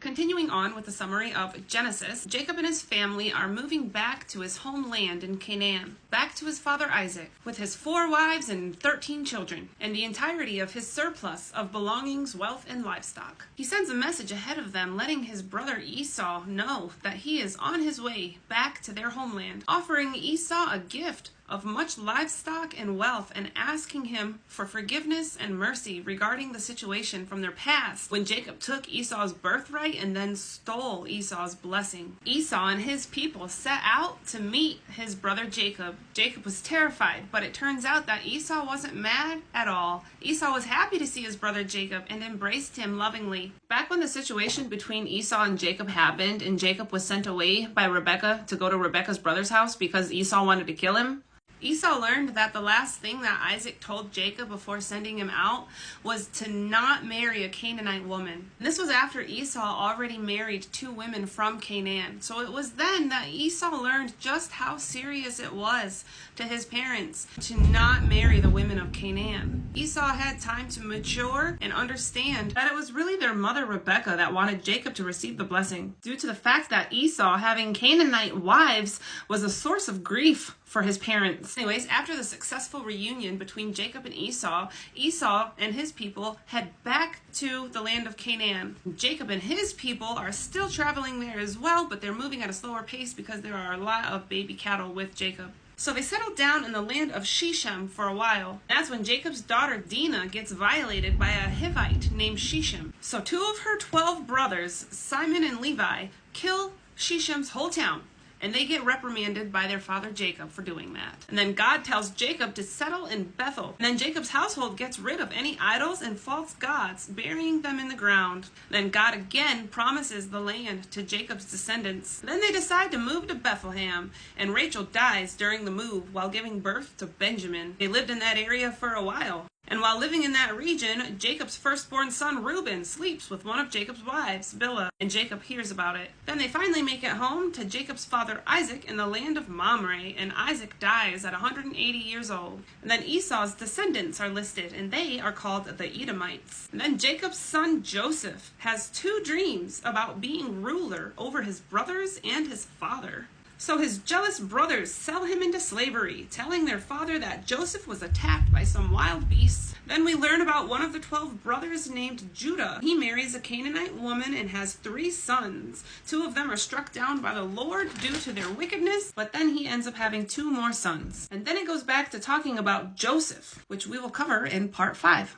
Continuing on with the summary of Genesis, Jacob and his family are moving back to his homeland in Canaan, back to his father Isaac, with his 4 wives and 13 children, and the entirety of his surplus of belongings, wealth, and livestock. He sends a message ahead of them letting his brother Esau know that he is on his way back to their homeland, offering Esau a gift of much livestock and wealth, and asking him for forgiveness and mercy regarding the situation from their past when Jacob took Esau's birthright and then stole Esau's blessing. Esau and his people set out to meet his brother Jacob. Jacob was terrified, but it turns out that Esau wasn't mad at all. Esau was happy to see his brother Jacob and embraced him lovingly. Back when the situation between Esau and Jacob happened and Jacob was sent away by Rebekah to go to Rebekah's brother's house because Esau wanted to kill him, Esau learned that the last thing that Isaac told Jacob before sending him out was to not marry a Canaanite woman. And this was after Esau already married 2 women from Canaan. So it was then that Esau learned just how serious it was to his parents to not marry the women of Canaan. Esau had time to mature and understand that it was really their mother Rebekah that wanted Jacob to receive the blessing, due to the fact that Esau having Canaanite wives was a source of grief for his parents. Anyways, after the successful reunion between Jacob and Esau, Esau and his people head back to the land of Canaan. Jacob and his people are still traveling there as well, but they're moving at a slower pace because there are a lot of baby cattle with Jacob. So they settled down in the land of Shechem for a while. That's when Jacob's daughter Dinah gets violated by a Hivite named Shechem. So 2 of her 12 brothers, Simon and Levi, kill Shechem's whole town, and they get reprimanded by their father Jacob for doing that. And then God tells Jacob to settle in Bethel. And then Jacob's household gets rid of any idols and false gods, burying them in the ground. Then God again promises the land to Jacob's descendants. Then they decide to move to Bethlehem, and Rachel dies during the move while giving birth to Benjamin. They lived in that area for a while. And while living in that region, Jacob's firstborn son Reuben sleeps with one of Jacob's wives, Bilhah, and Jacob hears about it. Then they finally make it home to Jacob's father Isaac in the land of Mamre, and Isaac dies at 180 years old. And then Esau's descendants are listed, and they are called the Edomites. And then Jacob's son Joseph has 2 dreams about being ruler over his brothers and his father. So his jealous brothers sell him into slavery, telling their father that Joseph was attacked by some wild beasts. Then we learn about one of the 12 brothers named Judah. He marries a Canaanite woman and has 3 sons. 2 of them are struck down by the Lord due to their wickedness, but then he ends up having 2 more sons. And then it goes back to talking about Joseph, which we will cover in part 5.